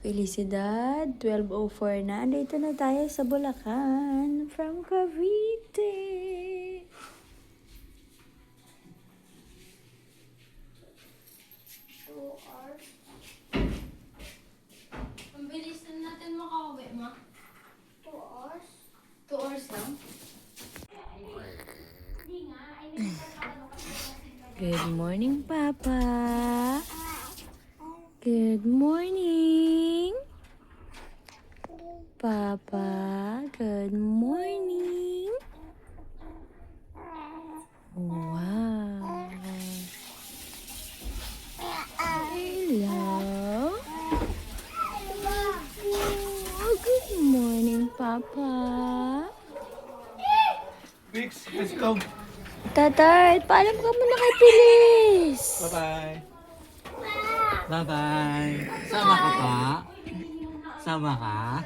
Felicidad, 12:04 na. Dito na tayo sa Bulacan from Cavite. Ang bilis na natin makauwi, ma. 2 hours? 2 hours lang? Good morning, Papa. Good morning. Papa, good morning. Wow. Hello. Oh, good morning, Papa. Vix, let's go. Tatay, paalam ka muna kay Pilis. Bye-bye. Bye-bye. Sama ka pa? Sama ka?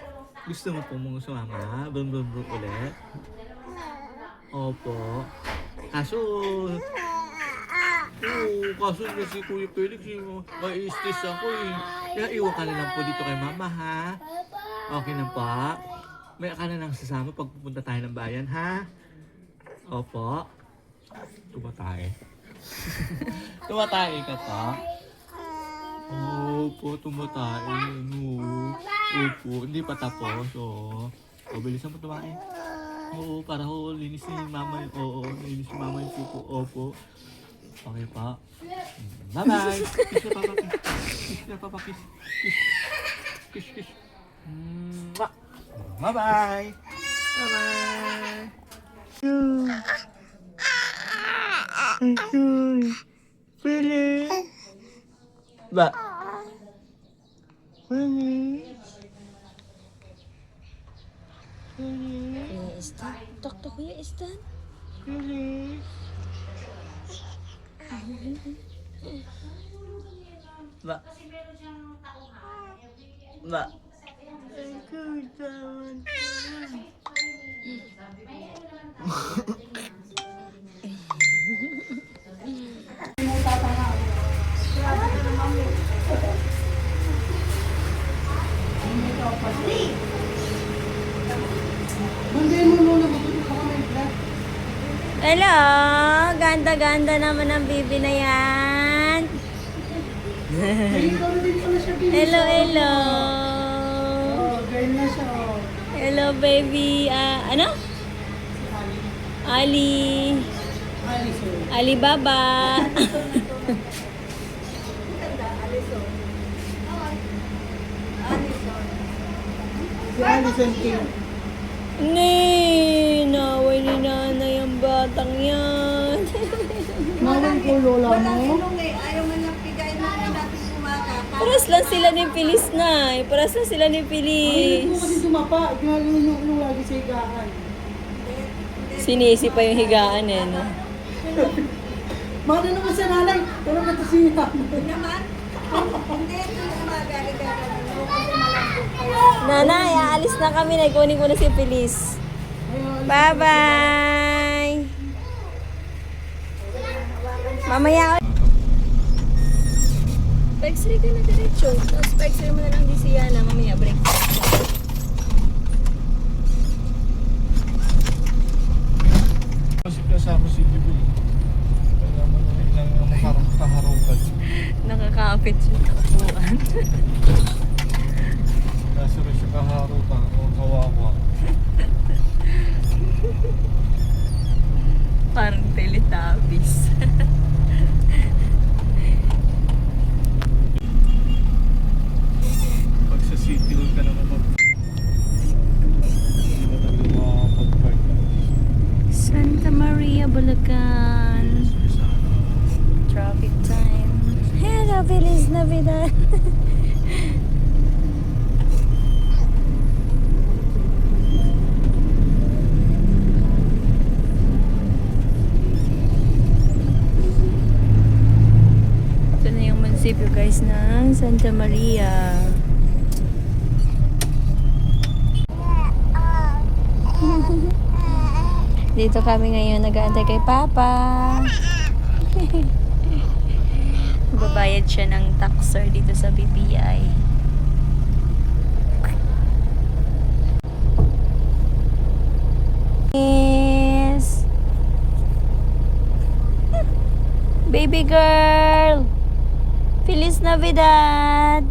Gusto mo po mong sumama? Brum ulit? Opo. Kaso kasi Kuya Felix, may stress ako eh. Kaya iwan ka na lang po dito kay Mama, ha? Okay na pa? May ka na lang sasama pag pupunta tayo ng bayan, ha? Opo. Tumatay. Tumatay ka pa? Opo, tumatay. No. Opo, hindi pa tapos. Oo. O, bilisan mo tumain. Oo, para ho, linis ni Mama. Oo, linis ni Mama yung pupo. Opo. Okay pa. Bye-bye. Kiss na papa. Kiss na papa. Kiss. Kiss. Kiss. Mwah. Bye-bye. Bye-bye. Philip. Ba? Philip. Kuya Istan. Tok Kuya Istan. Philip. Ba? Ba? Hello! Ganda-ganda naman ang bibi na yan. Hello, hello. Hello, baby. Ano? Ali. Alibaba. Si Alison King. Naway ni nanay ang batang yan. Naway ko lola mo. Paras lang sila ni Pilis na. Paras lang sila ni Hindi ko Pilis. kasi tumapa. Ginagawa yung lagi sa higaan. Sinisi pa yung higaan eh, no? Mahal naman sa nanay. Pero nato si nanay. Nanay, aalis na kami. Kunin ko na si Pilis. Bye-bye! Mamaya pa-x-ray ka na diretso. Tapos pa-x-ray mo na lang di si Yana. Mamaya break. Kasi kasama si Jubilee. Kaya mo na ilang kaharupan. Nakakapit siya sa upuan. Kaso rin siya kaharupan o kawawa. Parang Teletubbies. Pag sa City Hall ka naman hindi na talaga makapag-park na. Santa Maria, Bulacan. Traffic time. Hello, Feliz Navidad. Ito na yung munisipyo guys ng Santa Maria. Dito kami ngayon nag-aantay kay Papa. Babayad siya ng taxer dito sa BPI. Yes. Baby girl. Feliz Navidad.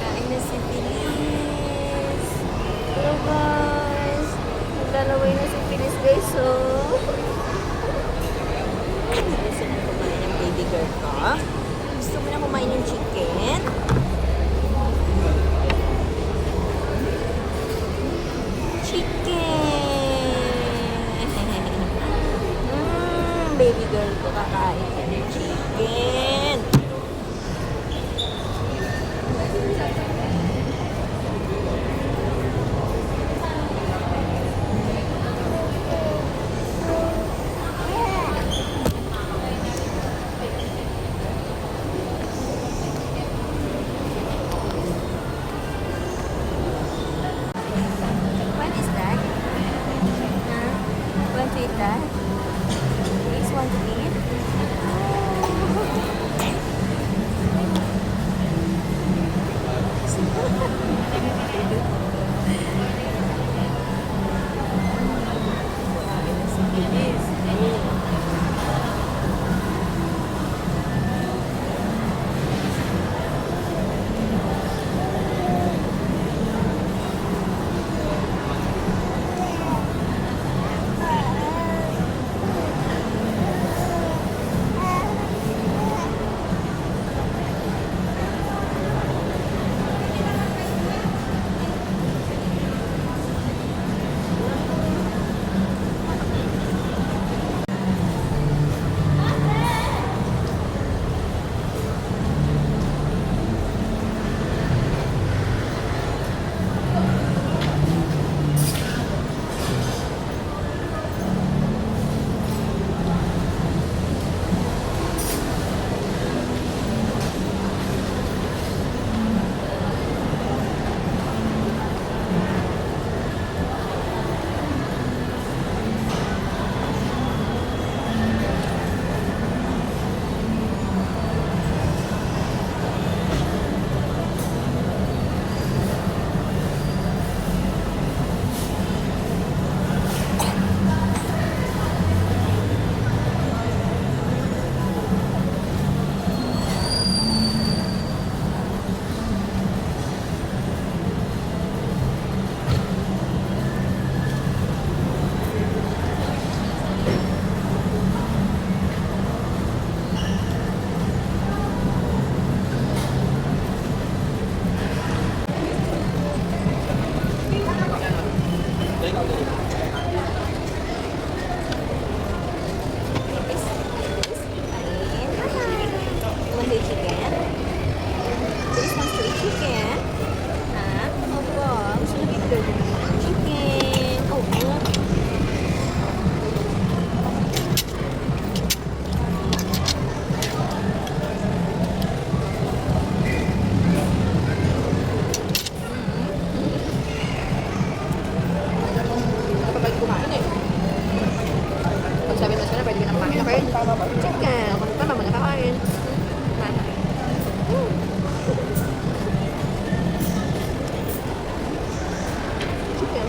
Kain na si Feliz. Hello guys. Naglalaway na si Feliz guys. So, gusto na kumain ng baby girl ko. Gusto mo na kumain ng chicken? Baby girl ko kakain ka ng chicken. What is that? Want to eat that? Please want to eat? Want to eat chicken? This wants to eat chicken? Ha? Opo. Gusto na bibigay ko ng chicken. Opo. Kapag kumain eh. Pag sabi mo sana, pwede ka na kumain. Okay? Chicken. Kung tama mo nakakain. Chicken.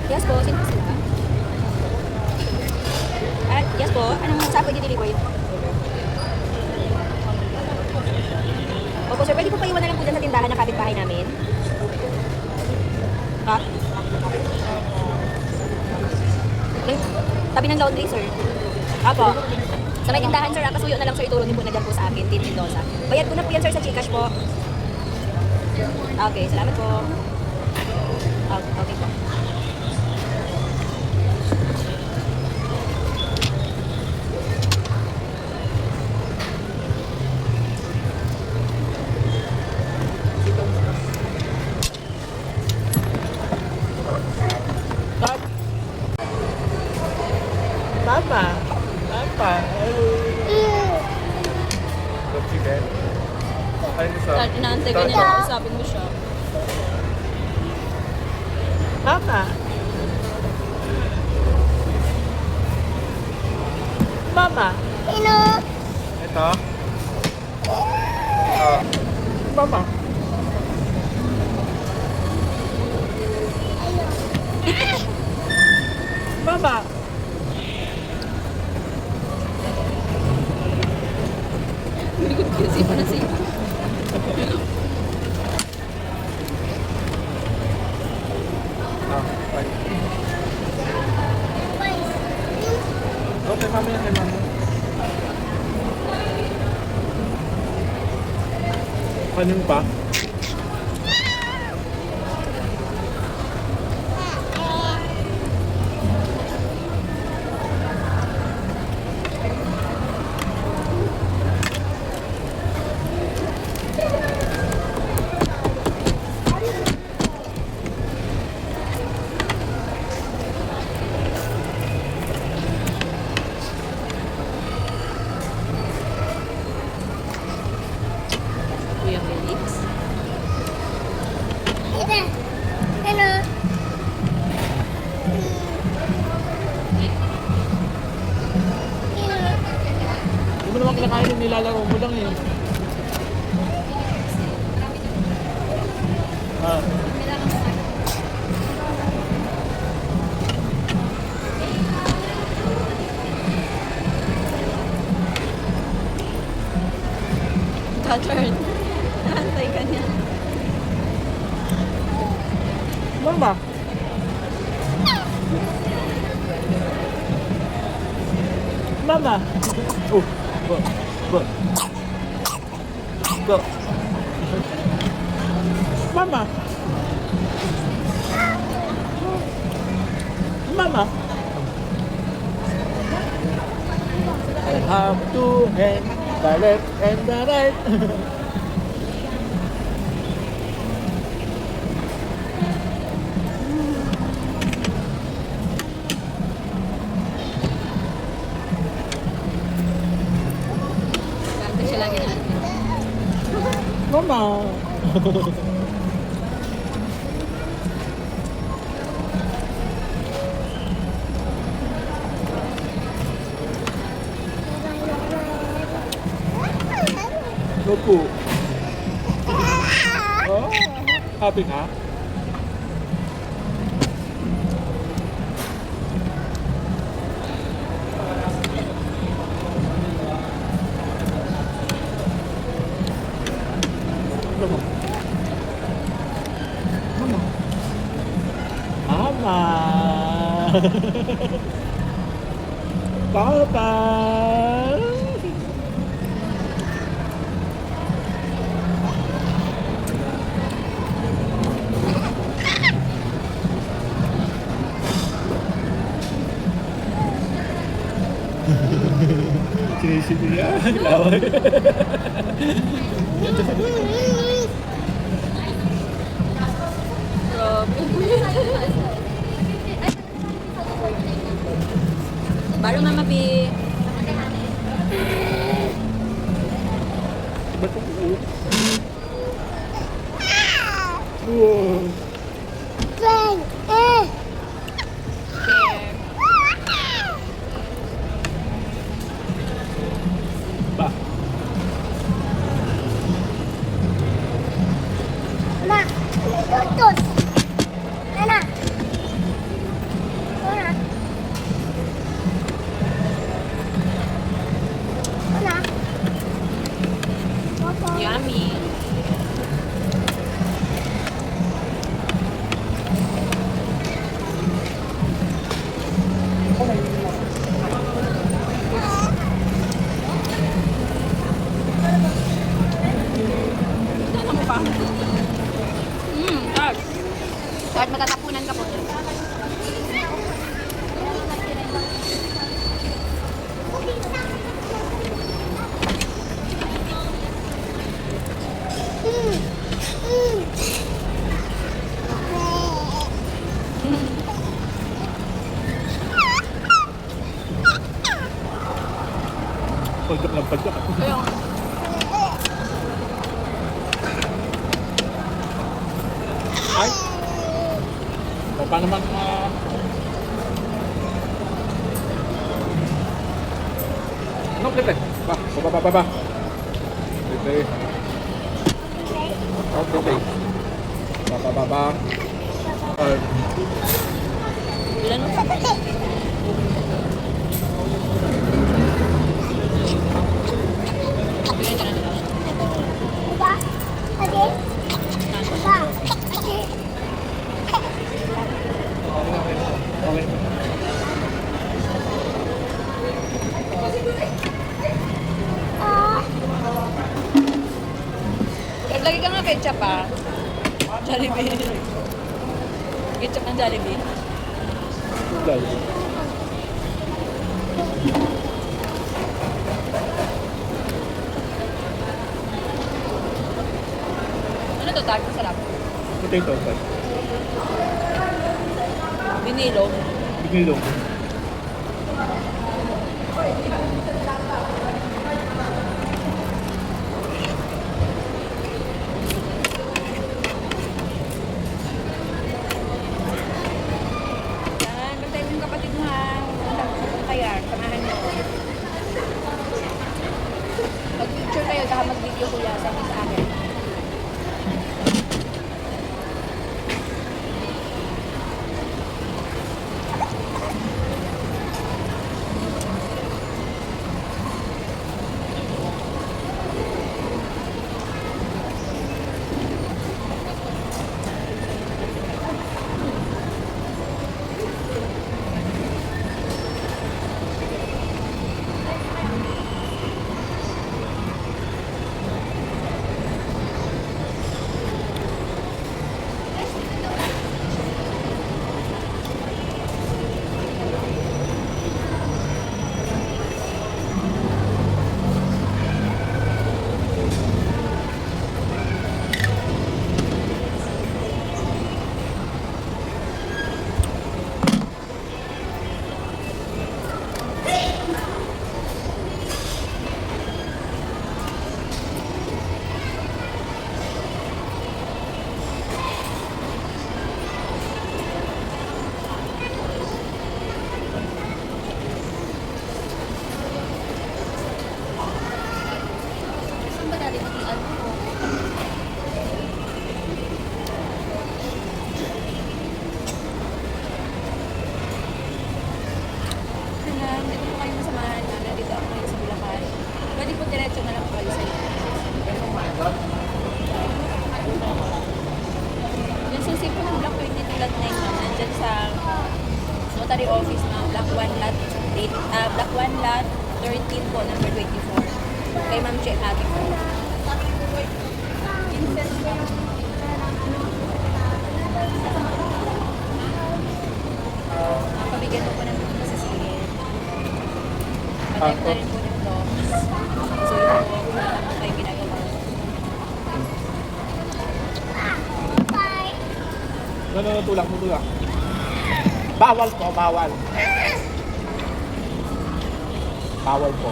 Yes po, sino po sila? Yes po, anong saan po i-deliver? Opo sir, pwede po paiwan na lang po dyan sa tindahan ng kapitbahay namin? Ha? Tabi ng laundry sir. Apo. Sa may tindahan sir, kasuyo na lang sir, ituro niyo po na dyan po sa akin, Tin Mendoza. Bayad ko na po yan sir sa Gcash po. Okay, salamat po. Okay po. Papa. Papa. Chicken. Ay, Dahil inaantay ka niya, kausapin mo siya. Papa. Mama. Ino! Ito. Mama. Mama. Kasi pa na siya. Okay, mami yan kay mama. Kanin pa? Kuya Felix. Ano? Hindi mo naman kinakain, nilalaro mo lang eh. Ah. Turn. Nantay ka niya. Mama. Mama. Oh, go. Go. Go. Mama. Mama. I have two hands, the left and the right. Kanta siya lagi na. Mama. Opo. Oh, happy ka? Mama. Mama. Mama. Papa. Sinisip niya. Laway. Baru Mama B. Ba't ang uot? Wow. Ba? Ma, tutus. Nana. Nana. Nana. Yummy. Ano pa? Dad. Dad, matatapunan ka po. Pagdak lang pagdak. Kaya, Ay! Baba naman Ano klite? Ba, baba. Klite. Oh, klite. Baba. ilan mo? Diba? Ade? Diba? Okay. Ah. Lagi ka nga ketchup pa. Jollibee. Ketchup ng Jollibee. Dali. Ano to, tag? Masarap. Potato pie. Binilo. Binilong. Yan, bantay mo yung kapatid mo ha. Kaya, samahan mo. Mag-picture kayo, saka mag-video kuya sa akin. Saan ba dali mag-ian mo? Dito po kayo masamahan na. Nandito ako ngayon sa Bulacan. Pwede po diretso na lang po kayo sa iyo. Yung susi po ng Block 22 Lot 9 ma'am, nandyan sa notary office na Block 1 Lot 8, Block 1 Lot 13 po, number 24. Kay Ma'am Che Ate po. Pabigyan mo po ng mga sa silid. Matay na rin po ng vlogs. So yun po, kung kayo ginagawa. No, tulak mo, tulak. Bawal po, bawal. Bawal po.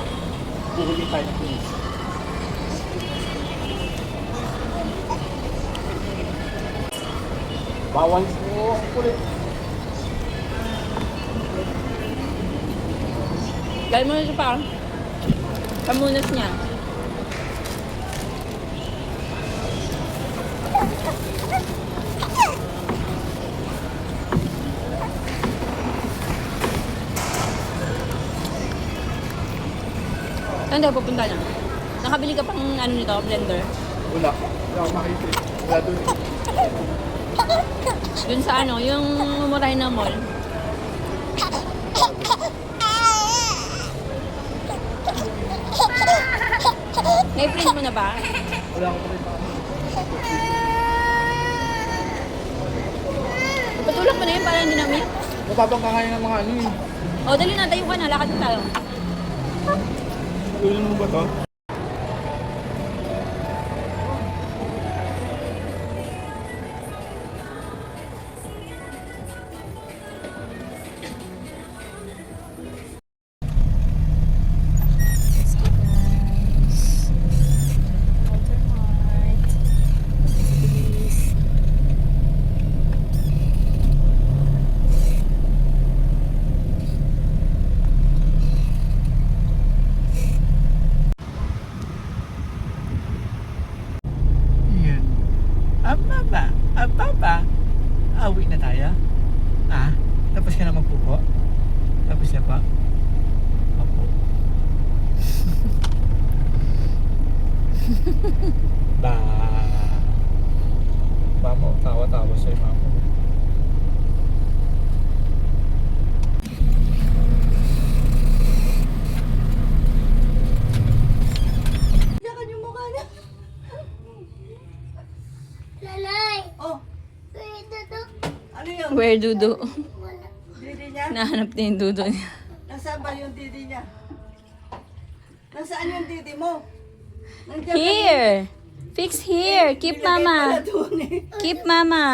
Puhuli tayo ng pulis. Bawal po. Kulit. Gawin mo na siya pa. Pamunas niya. Saan tayo pupunta na? Nakabili ka pang ano nito, blender? Wala. Wala akong makita. Wala doon. Yun sa ano, yung mumurahin na mall. Na-print mo na ba? Wala akong makita. Patulak mo na yun para hindi na umiyak. Mapapang kakain ng mga ano eh. O, dali na, tayo ka na. Lakad na tayo. Ulan mo ba to? Papa, awi na tayo? Ah, tapos ka na magpupo? Tapos na pa? Opo. Ba. Mama, tawa-tawa sa'yo, mama. Yakan yung mukha niya. Nanay! Oh, Pwede to. ano yun? Where Dudu? Wala. Didi niya? Nahanap niya yung Dudu niya. Nasaan ba yung didi niya? Nasaan yung didi mo? Nandiyan ka Here! Fix here! Keep Nilagay pala mama! doon eh. Keep mama!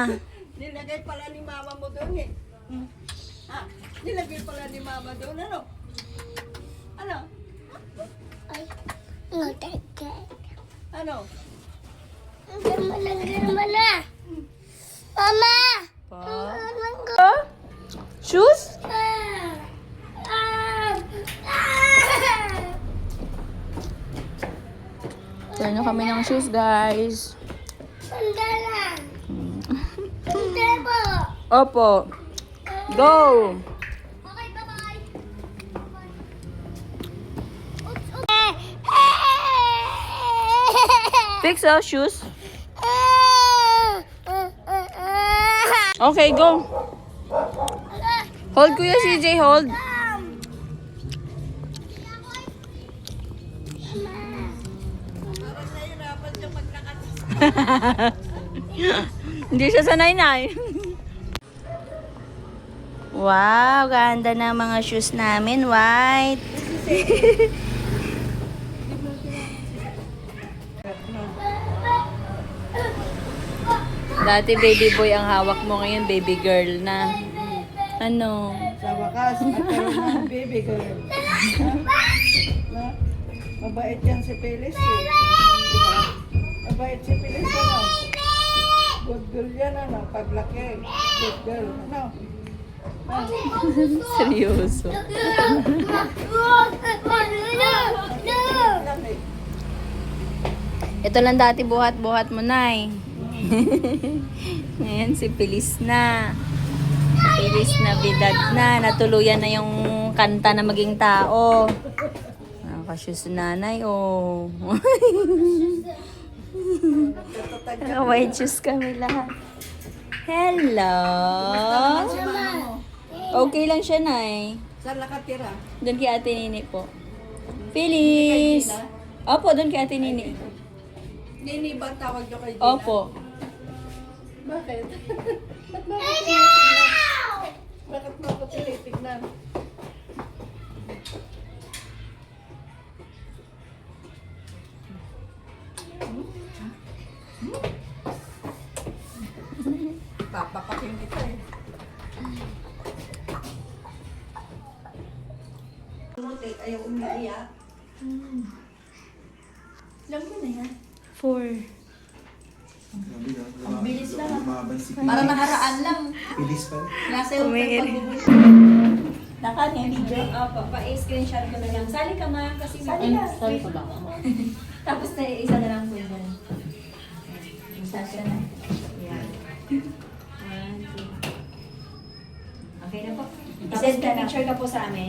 Nilagay pala ni mama mo doon eh. Ha? Nilagay pala ni mama doon. Ano? Ano? Ay. Ngatake. Ano? Ang garma na. Mama! Pa? Ang Shoes? Turn na kami ng shoes, guys. Sandala! Sandala po! Opo. Go! Okay, bye-bye! Fix our shoes. Okay, go. Hold, Kuya CJ, hold. Parang nahirapan siya maglakad. Hindi siya sanay na eh. Wow, ganda ng mga shoes namin, white. Dati baby boy ang hawak mo, ngayon baby girl na. Ano? Sa wakas, nagkaroon ng baby girl. Na, mabait yan si Phyllis eh. Diba? Mabait si Phyllis ano? Good girl yan ano, paglaki. Good girl, ano? Seryoso. Lang eh. Ito lang dati buhat-buhat mo, Nay. Ngayon si Pilis na. Pilis na, bidad na. Natuluyan na yung kanta na maging tao. Nakashoes si nanay, oh. Naka-white shoes kami lahat. Hello? Si mama mo, Okay lang siya, Nay. saan nakatira? Doon kay Ate Nini po. Pilis! Opo, doon kay Ate Nini. Nini ba ang tawag nyo kay Gina? Opo. Bakit? Ba't mo ako tinitignan? Bakit mo ako tinitignan? Papapaking kita eh. Tumutik, ayaw umiiyak. Alam ko na yan. 4. Ang bilis lang. Para naharaan lang. Bilis pa. Nasa yung Naka niya video. Opo, pa-screenshot ko na lang. Sali ka ma, kasi sali ka. Sali ka ba? Tapos na isa na lang po dyan. Isa siya na. Yan. 1, 2. Okay na po. Isend ka picture ka po sa amin.